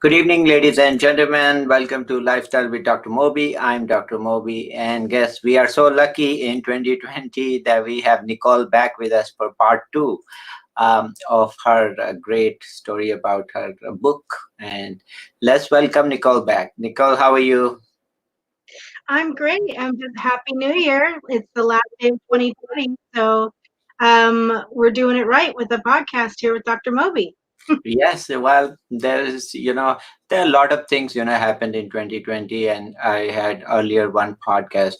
Good evening, ladies and gentlemen. Welcome to Lifestyle with Dr. Moby. I'm Dr. Moby, and guess we are so lucky in 2020 that we have Nicole back with us for part two of her great story about her book. And let's welcome Nicole back. Nicole, how are you? I'm great. I'm just happy New Year. It's the last day of 2020, so we're doing it right with the podcast here with Dr. Moby. Yes, well, there are a lot of things, happened in 2020, and I had earlier one podcast,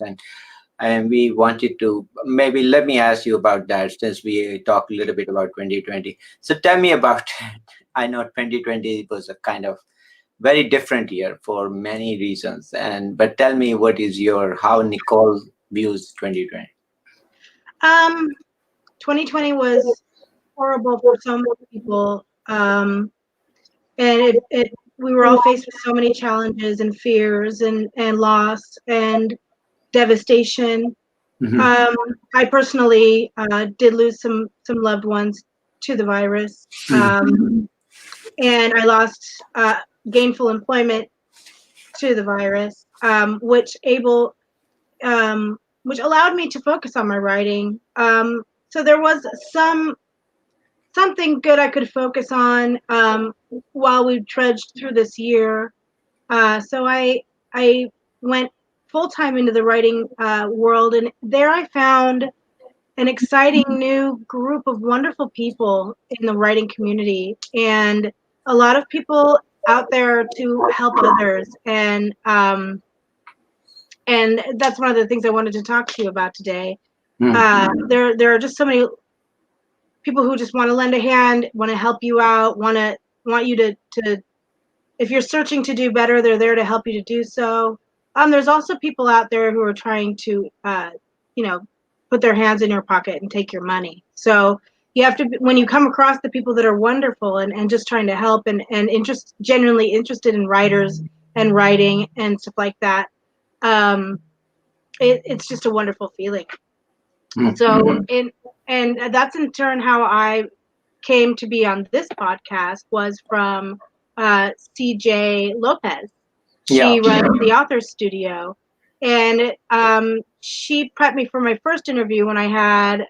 and we wanted to maybe let me ask you about that since we talked a little bit about 2020. So tell me about it. I know 2020 was a kind of very different year for many reasons, but tell me what is your how Nicole views 2020. Um, 2020 was horrible for so many people, and we were all faced with so many challenges and fears and loss and devastation. Mhm. I personally did lose some loved ones to the virus, and I lost gainful employment to the virus, which allowed me to focus on my writing. So there was something good I could focus on while we trudged through this year. So I went full time into the writing world, and there I found an exciting new group of wonderful people in the writing community, and a lot of people out there to help others. And that's one of the things I wanted to talk to you about today. Mm. There are just so many people who just want to lend a hand, want to help you out, want you to if you're searching to do better, they're there to help you to do so. There's also people out there who are trying to you know put their hands in your pocket and take your money. So you have to, when you come across the people that are wonderful and just trying to help and genuinely interested in writers and writing and stuff like that, um, it's just a wonderful feeling. Mm. And that's in turn how I came to be on this podcast, was from CJ Lopez. Yeah. She runs the Author Studio, and she prepped me for my first interview when I had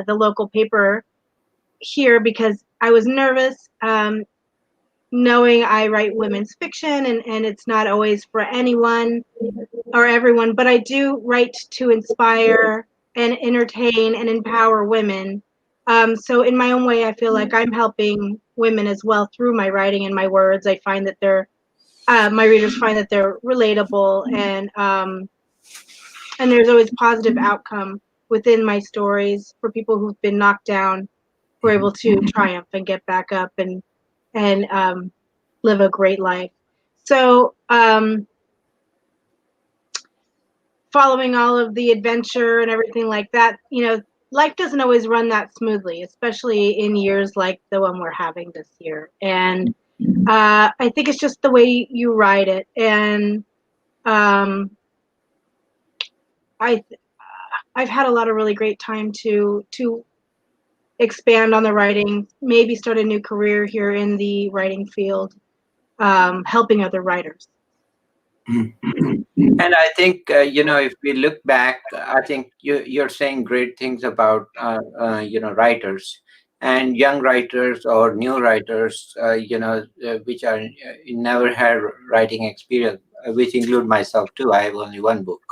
the local paper here, because I was nervous, knowing I write women's fiction, and it's not always for anyone or everyone, but I do write to inspire and entertain and empower women. So in my own way, I feel like I'm helping women as well through my writing and my words. I find that my readers find that they're relatable, and there's always positive outcome within my stories for people who've been knocked down, who are able to triumph and get back up and live a great life. So following all of the adventure and everything like that, life doesn't always run that smoothly, especially in years like the one we're having this year. And I think it's just the way you ride it. And I I've had a lot of really great time to expand on the writing, maybe start a new career here in the writing field, helping other writers. And I think if we look back, I think you're saying great things about writers and young writers or new writers, which are never had writing experience, which include myself too. I have only one book.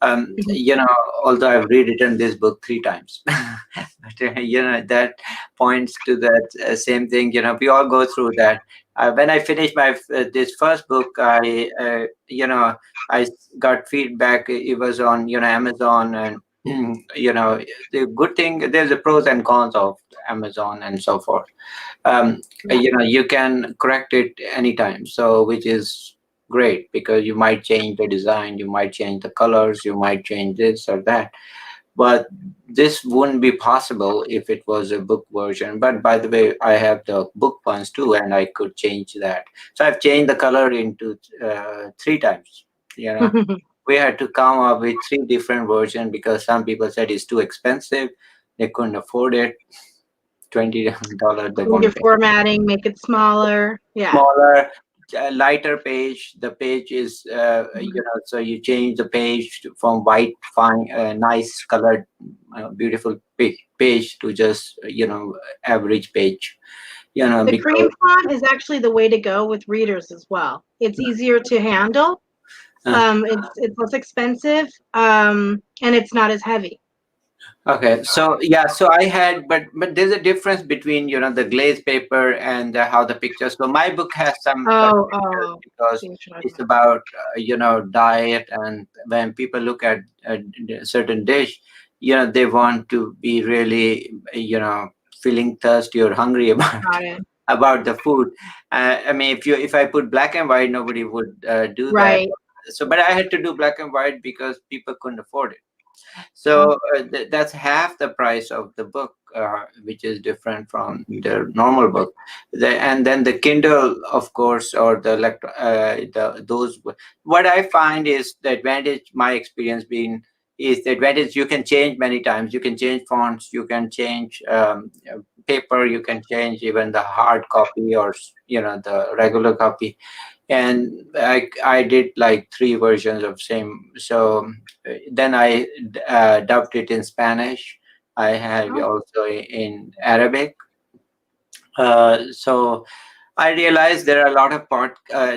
Um, Mhm. you know, Although I've rewritten this book 3 times, but that points to that same thing. We all go through that. When I finished my this first book, I got feedback. It was on Amazon, and the good thing, there's a pros and cons of Amazon and so forth. Yeah. You can correct it anytime, so which is great because you might change the design, you might change the colors, you might change this or that, but this wouldn't be possible if it was a book version. But by the way, I have the book ones too, and I could change that. So I've changed the color into 3 times. You know, we had to come up with 3 different versions because some people said it's too expensive, they couldn't afford it. $20 they Change your won't pay. formatting, make it smaller. Yeah. Smaller. lighter page. The page is, so you change the page from white, fine, nice colored, beautiful page to just, average page. The cream Because font is actually the way to go with readers as well. It's easier to handle. uh, It's less expensive, and it's not as heavy. okay, so yeah, so I had, but there's a difference between the glazed paper and how the pictures. So my book has some pictures I because see what you're talking it's about. about diet, and when people look at a certain dish, they want to be really feeling thirsty or hungry Got it. about the food. I mean, if I put black and white, nobody would do that. Right. So, but I had to do black and white because people couldn't afford it. Oh, So that's half the price of the book, which is different from the normal book. And then the Kindle, of course, or What I find is the advantage. My experience being is the advantage. You can change many times. You can change fonts. You can change paper. You can change even the hard copy or the regular copy. And I did like three versions of same. So then I dubbed it in Spanish. I have oh, also in Arabic. So I realized there are a lot of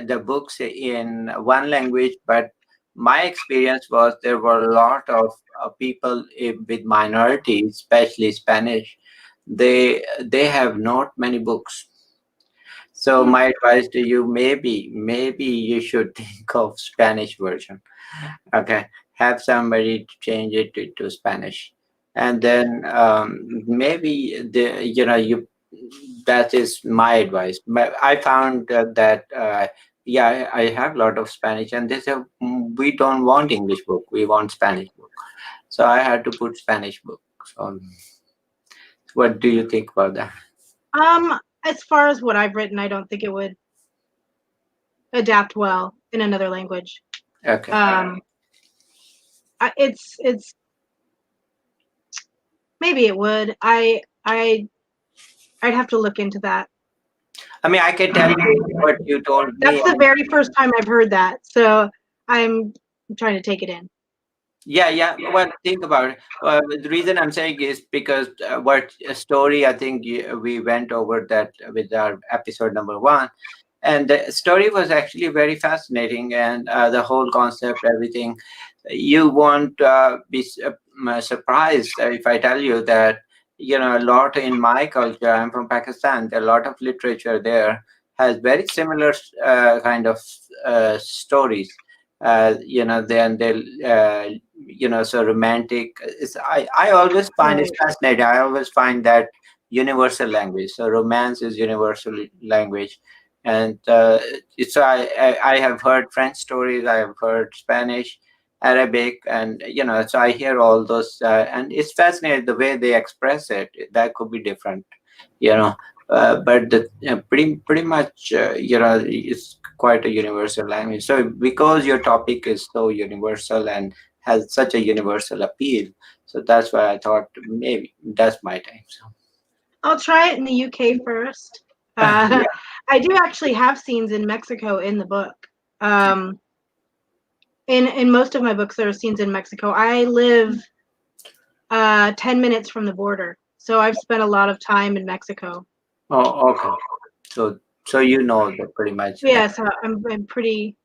the books in one language, but my experience was there were a lot of people with minorities, especially Spanish. They have not many books. So hmm. my advice to you, maybe you should think of Spanish version. Okay, have somebody to change it to Spanish, and then maybe you. That is my advice. I found that yeah, I have a lot of Spanish, and they say we don't want English book, we want Spanish book. So I had to put Spanish book. So what do you think about that? As far as what I've written, I don't think it would adapt well in another language. Okay. Um, it's maybe it would. I'd have to look into that. I mean, I can tell you what you told That's me. the very first time I've heard that, so I'm trying to take it in. Yeah, yeah. Well, think about it. The reason I'm saying is because what a story I think we went over that with our episode number one, and the story was actually very fascinating, and the whole concept, everything. You won't be surprised if I tell you that a lot in my culture. I'm from Pakistan. A lot of literature there has very similar kind of stories. Then they'll so romantic. I always find it Right. fascinating. I always find that universal language. So romance is universal language, and so I have heard French stories. I have heard Spanish, Arabic, and so I hear all those, and it's fascinating the way they express it. That could be different, you know. But pretty much, it's quite a universal language. So because your topic is so universal and has such a universal appeal, so that's why I thought maybe that's my time. So I'll try it in the UK first. yeah. Uh, I do actually have scenes in Mexico in the book. Um, in most of my books, there are scenes in Mexico. I live 10 minutes from the border, so I've spent a lot of time in Mexico. Oh, okay. So you know that pretty much. Yes, I'm pretty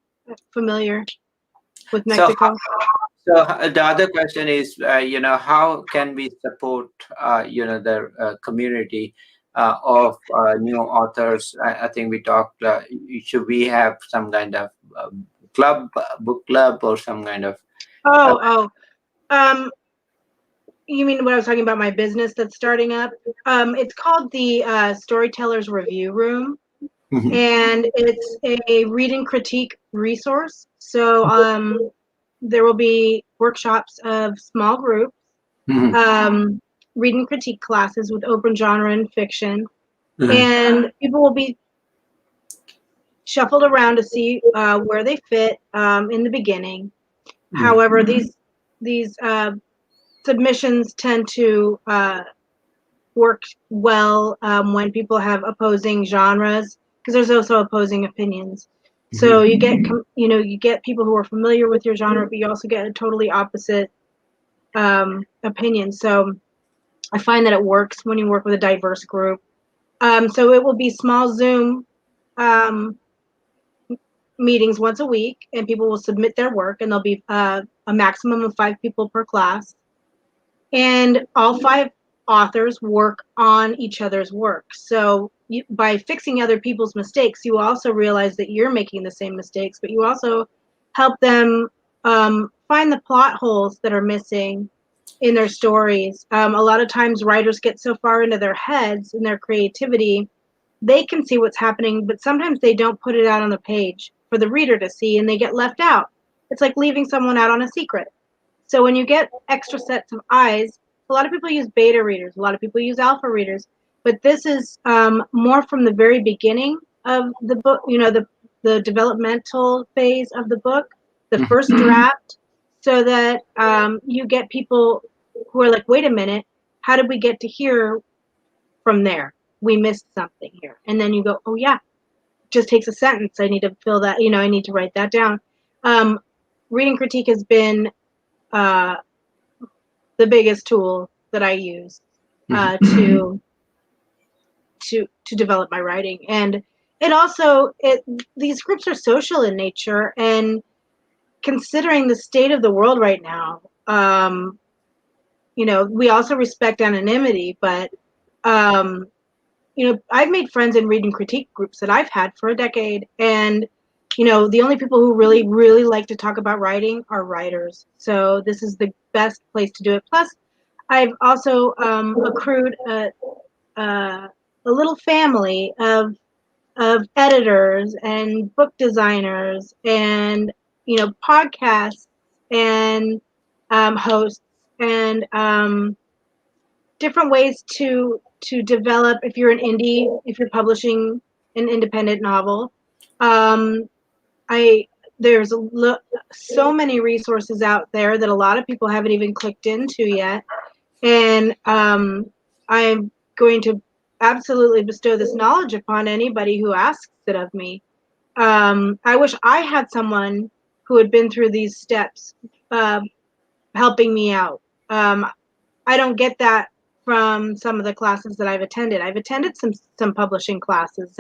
familiar with So Mexico. So the other question is, how can we support, the community of new authors? I think we talked. Should we have some kind of club, book club, or some kind of? Uh, Oh, um, you mean when I was talking about my business that's starting up? It's called the Storytellers Review Room, mhm, and it's a read and critique resource. So there will be workshops of small groups, mhm, um, read and critique classes with open genre and fiction, mhm, and people will be shuffled around to see where they fit in the beginning. mhm, However, these submissions tend to work well when people have opposing genres. because there's also opposing opinions. So Mhm. you get people who are familiar with your genre, but you also get a totally opposite opinion. So I find that it works when you work with a diverse group. So it will be small Zoom um, meetings once a week, and people will submit their work, and there'll be a maximum of 5 people per class. And all 5 authors work on each other's work. So by fixing other people's mistakes, you also realize that you're making the same mistakes, but you also help them find the plot holes that are missing in their stories. A lot of times writers get so far into their heads and their creativity, they can see what's happening, but sometimes they don't put it out on the page for the reader to see, and they get left out. It's like leaving someone out on a secret. So when you get extra sets of eyes, a lot of people use beta readers, a lot of people use alpha readers, but this is more from the very beginning of the book, the developmental phase of the book, the first draft, so that you get people who are like, wait a minute, how did we get to here from there? We missed something here. And then you go, oh yeah, just takes a sentence. I need to fill that, I need to write that down. Reading critique has been uh, the biggest tool that I use Mhm. to develop my writing. And it also these groups are social in nature, and considering the state of the world right now, we also respect anonymity, but I've made friends in reading critique groups that I've had for a decade, and the only people who really, really like to talk about writing are writers. So this is the best place to do it. Plus, I've also accrued a little family of editors and book designers and podcasts and hosts and different ways to develop. If you're an indie, if you're publishing an independent novel, um, I there's so many resources out there that a lot of people haven't even clicked into yet, and I'm going to absolutely bestow this knowledge upon anybody who asks it of me. I wish I had someone who had been through these steps uh, helping me out. I don't get that from some of the classes that I've attended. I've attended some publishing classes,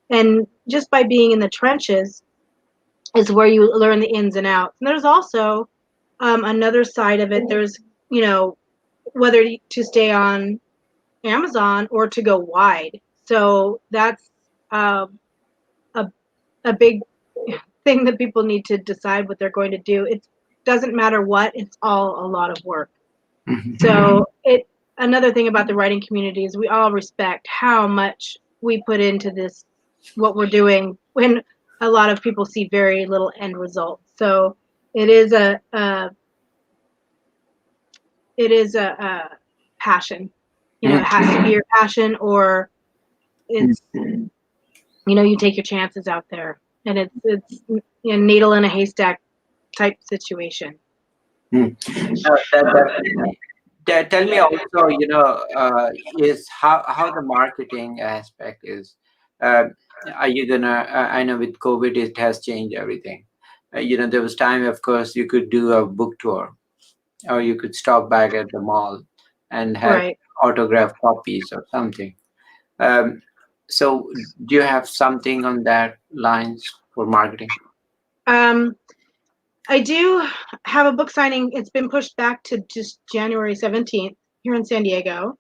and just by being in the trenches is where you learn the ins and outs. And there's also another side of it. There's whether to stay on Amazon or to go wide. So that's a a big thing that people need to decide what they're going to do. It doesn't matter what; it's all a lot of work. So another thing about the writing community is we all respect how much we put into this, what we're doing, when a lot of people see very little end result. So it is a passion. It has to be your passion, or it's you take your chances out there, and it's needle in a haystack type situation. Mm. That definitely. Tell me also, is how the marketing aspect is. Uh, are you gonna? I know with COVID, it has changed everything. There was time, of course, you could do a book tour, or you could stop back at the mall and have Right. autograph copies or something. Um, so, do you have something on that lines for marketing? Um, I do have a book signing. It's been pushed back to just January 17th here in San Diego.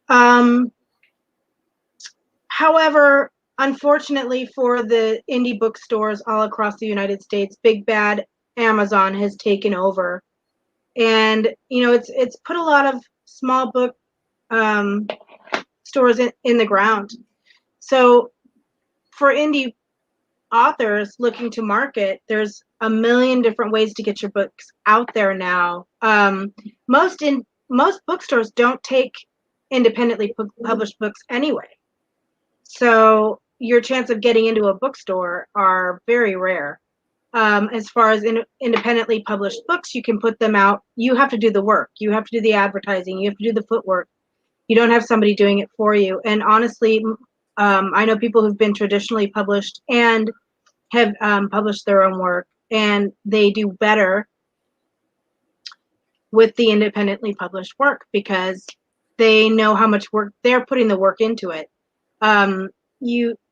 Um, However, unfortunately for the indie bookstores all across the United States, Big Bad Amazon has taken over, and it's put a lot of small book um, stores in the ground. So for indie authors looking to market, there's a million different ways to get your books out there now. Most bookstores don't take independently published books anyway, so your chance of getting into a bookstore are very rare. As far as independently published books, you can put them out. You have to do the work. You have to do the advertising. You have to do the footwork. You don't have somebody doing it for you. And honestly, I know people who've been traditionally published and have published their own work, and they do better with the independently published work because they know how much work they're putting the work into it.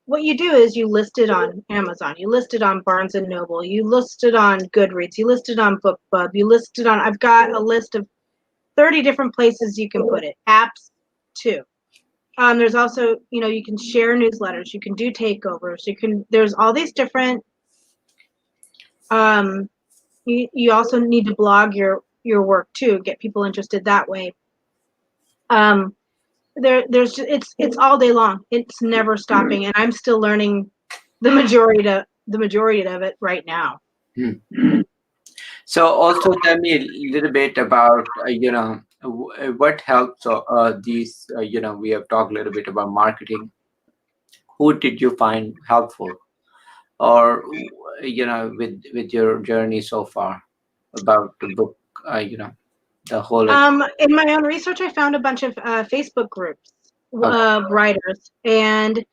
What you do is you list it on Amazon, you list it on Barnes and Noble, you list it on Goodreads, you list it on BookBub, you list it on. I've got a list of 30 different places you can put it. Apps too. There's also, you can share newsletters, you can do takeovers, there's all these different. You also need to blog your work too, get people interested that way. It's all day long. It's never stopping, and I'm still learning the majority of it right now. So also tell me a little bit about what helps these we have talked a little bit about marketing. Who did you find helpful, or with your journey so far about the book, the whole In my own research, I found a bunch of Facebook groups of writers, and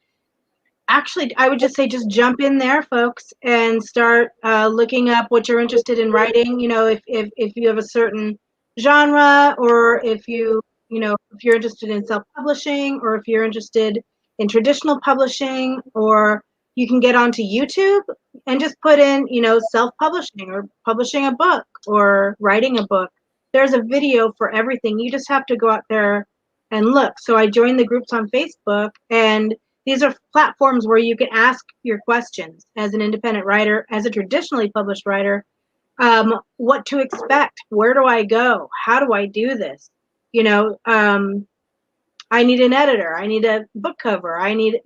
actually, I would just say just jump in there, folks, and start looking up what you're interested in writing. If you have a certain genre, or if if you're interested in self-publishing, or if you're interested in traditional publishing, or you can get onto YouTube and just put in, self-publishing or publishing a book or writing a book. There's a video for everything. You just have to go out there and look. So I joined the groups on Facebook, and these are platforms where you can ask your questions as an independent writer, as a traditionally published writer. What to expect? Where do I go? How do I do this? I need an editor. I need a book cover. I need,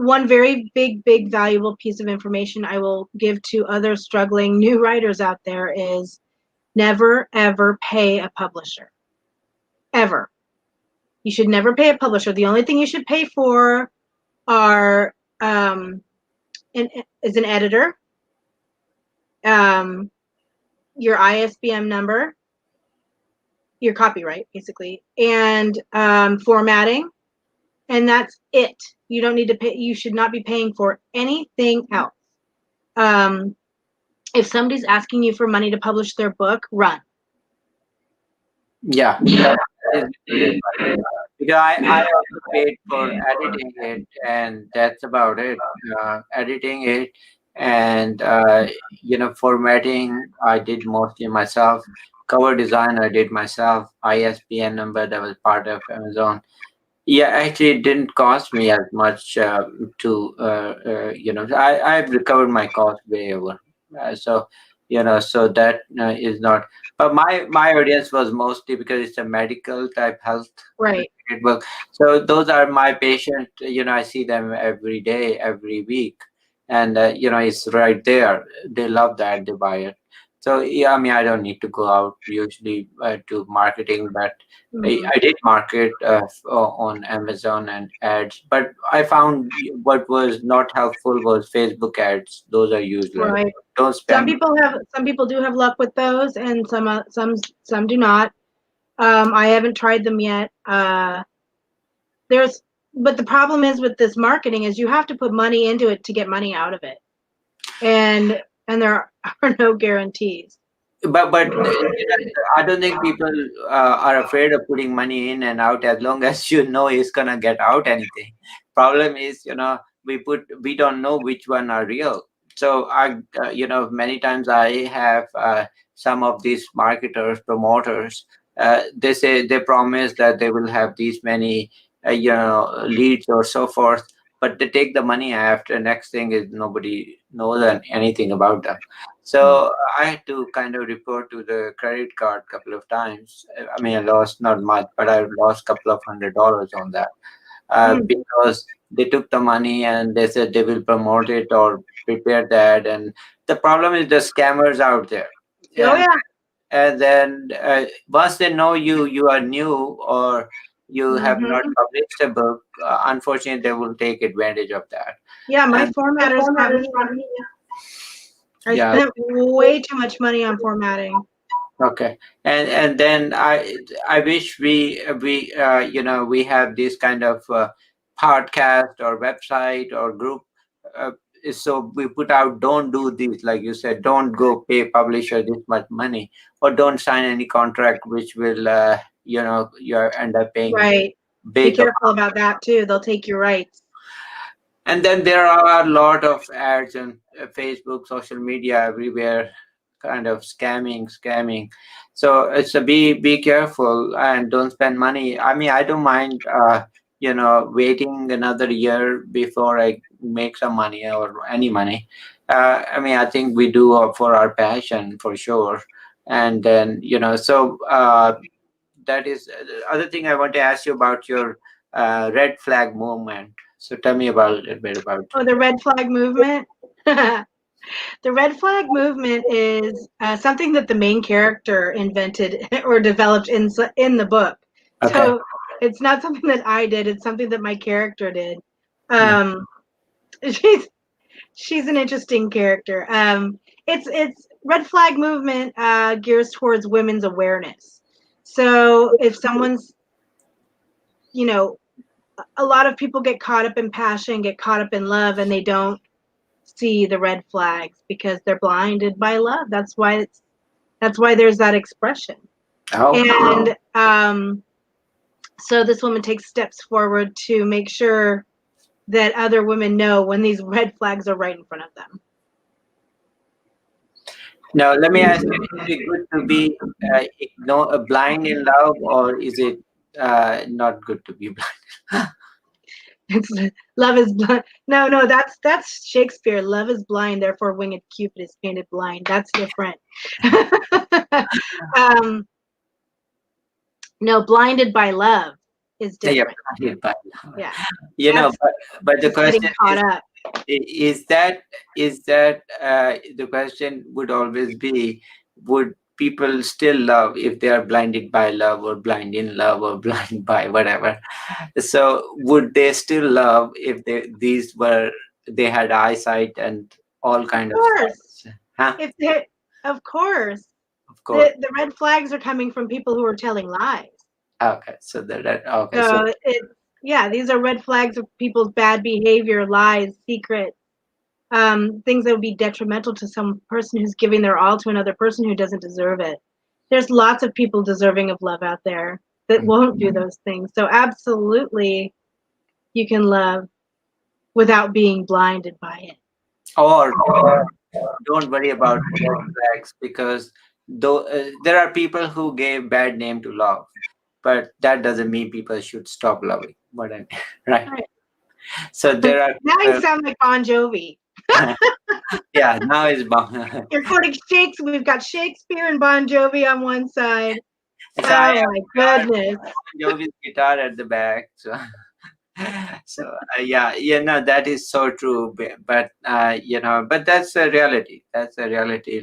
one very big valuable piece of information I will give to other struggling new writers out there is never, ever pay a publisher. Ever. You should never pay a publisher. The only thing you should pay for is an editor, your ISBN number, your copyright, basically, and formatting, and that's it. You don't need to pay. You should not be paying for anything else. If somebody's asking you for money to publish their book, run. Yeah, that is really it. Because I also paid for editing it, and that's about it. Editing it, and formatting I did mostly myself. Cover design I did myself. ISBN number, that was part of Amazon. Yeah, actually, it didn't cost me as much I've recovered my cost way over. So that is not. But my audience was mostly because it's a medical type health Right. related book. So those are my patients. I see them every day, every week, and it's right there. They love that. They buy it. So yeah, I mean, I don't need to go out usually to marketing, but I did market on Amazon and ads, but I found what was not helpful was Facebook ads. Those are useless. Right. Don't spend. Some people do have luck with those, and some do not. I haven't tried them yet. But the problem is with this marketing is you have to put money into it to get money out of it, and there are no guarantees. But I don't think people are afraid of putting money in and out as long as it's gonna get out anything. Problem is, we don't know which one are real. So many times I have some of these marketers, promoters. They promise that they will have these many leads or so forth, but they take the money after. Next thing is nobody knows anything about them. So I had to kind of report to the credit card a couple of times. I mean, I lost not much, but I lost a couple of $100 on that because they took the money and they said they will promote it or prepare that. And the problem is the scammers out there. Oh yeah. And then once they know you are new or you have not published a book, unfortunately, they will take advantage of that. Yeah, my formatters got me. I spent way too much money on formatting. Okay, and then I wish we have this kind of podcast or website or group. Uh, so we put out, don't do this, like you said, don't go pay publisher this much money, or don't sign any contract which will you end up paying Right. Be big. careful about that too. They'll take your rights. And then there are a lot of ads on Facebook, social media, everywhere, kind of scamming. So it's a be careful and don't spend money. I mean, I don't mind, waiting another year before I make some money or any money. I mean, I think we do for our passion for sure. And then, that is the other thing I want to ask you about your red flag movement. So tell me about a little bit about. Oh, the red flag movement. The red flag movement is something that the main character invented or developed in the book. Okay. So it's not something that I did. It's something that my character did. Yeah. Um, she's she's an interesting character. It's red flag movement gears towards women's awareness. So if someone's, you know, a lot of people get caught up in passion, get caught up in love, and they don't see the red flags because they're blinded by love. That's why there's that expression. Oh, And so this woman takes steps forward to make sure that other women know when these red flags are right in front of them. now let me ask you: is it good to be blind in love, or is it not good to be blind? It's love is blind. No, no, that's Shakespeare. Love is blind, therefore winged Cupid is painted blind. That's different. um, no, blinded by love is Yeah, different. blinded by love. Yeah, You know, that's but the just getting question caught is: up. is that the question would always be, would people still love if they are blinded by love or blind in love or blind by whatever? So would they still love if they had eyesight and all Of kind of course, stuff? Huh? if they, of course, Of course. the red flags are coming from people who are telling lies. Okay. So okay. So So yeah, these are red flags of people's bad behavior, lies, secrets, things that would be detrimental to some person who's giving their all to another person who doesn't deserve it. There's lots of people deserving of love out there that won't do those things. So absolutely, you can love without being blinded by it. or don't worry about red flags, because though there are people who gave bad name to love, but that doesn't mean people should stop loving. What I mean, right? Right. So there are Now you people. sound like Bon Jovi. Yeah, now it's bound. You're quoting Shakespeare. We've got Shakespeare and Bon Jovi on one side. So I Oh my have goodness. Jovi's guitar at the back. So so yeah, no, that is so true. But that's a reality. That's a reality.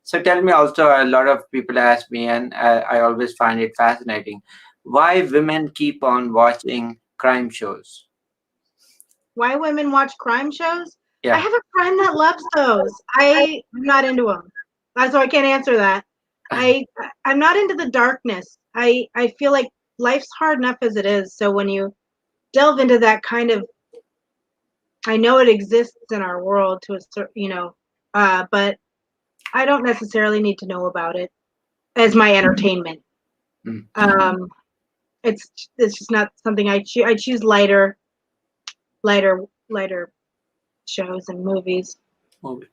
So tell me also, a lot of people ask me, and I always find it fascinating, why women keep on watching crime shows. Why women watch crime shows? I Yeah. have a friend that loves those. I'm not into them. So I can't answer that. I I'm not into the darkness. I feel like life's hard enough as it is. So when you delve into that kind of, I know it exists in our world to a certain, but I don't necessarily need to know about it as my entertainment. Mm. Um, it's just not something I choose. I choose lighter shows and movies. Movie.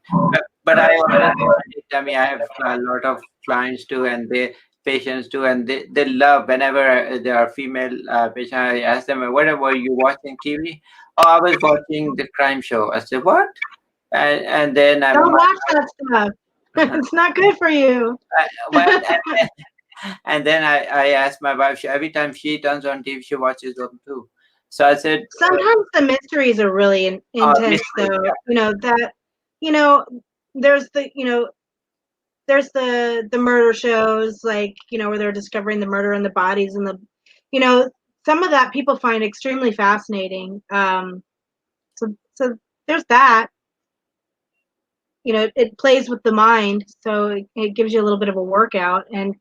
But I always find it, I mean, I have a lot of clients too, and they patients too, and they love whenever there are female patients. I ask them, "What were you watching TV?" Oh, I was watching the crime show. I said, "What?" And then Don't watch that stuff. It's not good for you. well, and then I asked my wife. Every time she turns on TV, she watches them too. So I said, Sometimes the mysteries are really intense, mystery, though. yeah. You know, there's there's the murder shows, like, where they're discovering the murder and the bodies and you know, some of that people find extremely fascinating. So there's that. it plays with the mind, so it gives you a little bit of a workout and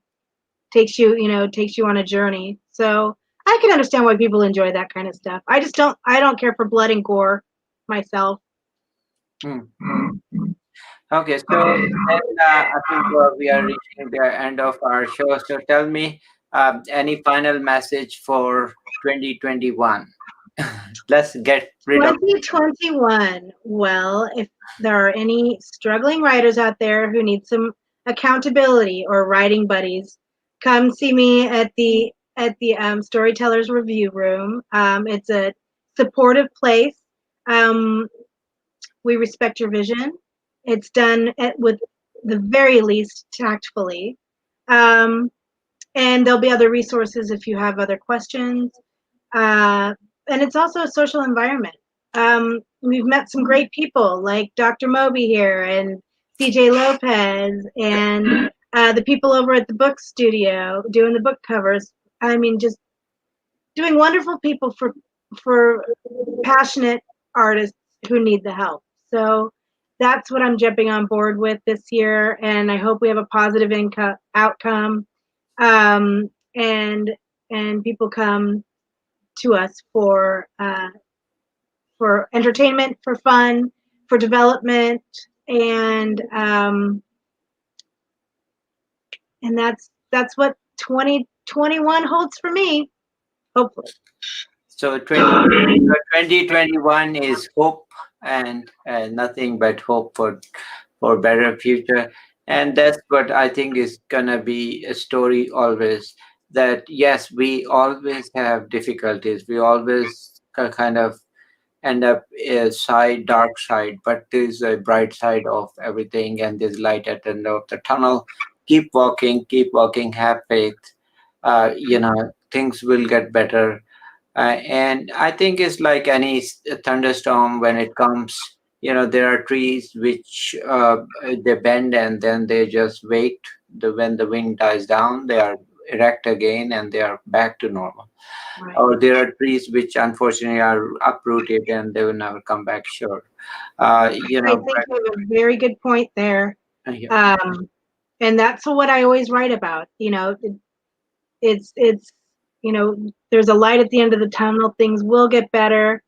takes you on a journey. So I can understand why people enjoy that kind of stuff. I don't care for blood and gore myself. Hmm. Okay, so then I think we are reaching the end of our show. So tell me, any final message for 2021? Let's get rid of. 2021. Well, if there are any struggling writers out there who need some accountability or writing buddies, come see me at the Storytellers Review Room. It's a supportive place. Um, we respect your vision. It's done with the very least tactfully. Um, and there'll be other resources if you have other questions. Uh, and it's also a social environment. We've met some great people like Dr. Moby here and CJ Lopez and the people over at the book studio doing the book covers. I mean, just doing wonderful people for passionate artists who need the help. So that's what I'm jumping on board with this year, and I hope we have a positive outcome, um, and people come to us for entertainment, for fun, for development, and that's what 2021 holds for me. Hopefully, So 2021 is hope and nothing but hope for better future. And that's what I think is gonna be a story always. That yes, we always have difficulties. We always kind of end up a dark side, but there's a bright side of everything, and there's light at the end of the tunnel. Keep walking, have faith. Things will get better, and I think it's like any thunderstorm when it comes. There are trees which they bend and then they just wait. When the wind dies down, they are erect again and they are back to normal. right. Or there are trees which unfortunately are uprooted and they will never come back. Sure, I think you have a very good point there. yeah. Um, and that's what I always write about. It's there's a light at the end of the tunnel. Things will get better,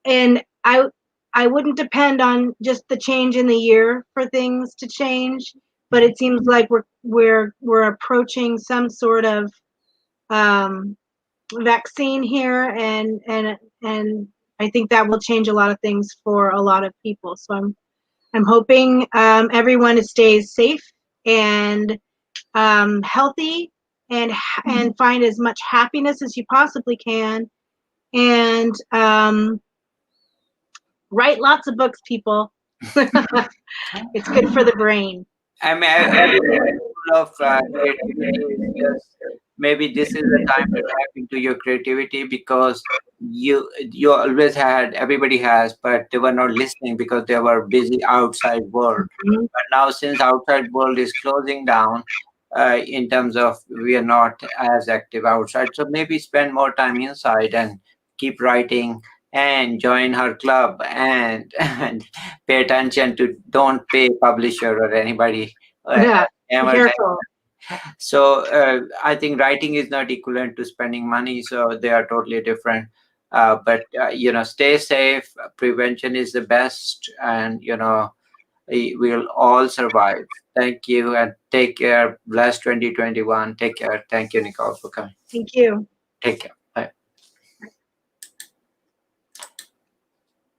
and I wouldn't depend on just the change in the year for things to change. But it seems like we're approaching some sort of um, vaccine here, and I think that will change a lot of things for a lot of people. So I'm hoping everyone stays safe and healthy and find as much happiness as you possibly can and write lots of books, people. It's good for the brain. I mean, everything is full of creativity. Is just maybe this is the time to tap into your creativity because you always had, everybody has, but they were not listening because they were busy outside world. Mhm. But now, since outside world is closing down, in terms of we are not as active outside, so maybe spend more time inside and keep writing and join her club and pay attention to, don't pay publisher or anybody Yeah, be ever. careful. So I think writing is not equivalent to spending money, so they are totally different. But stay safe. Prevention is the best, and we'll all survive. Thank you and take care. Bless 2021. Take care. Thank you, Nicole, for coming. Thank you. Take care.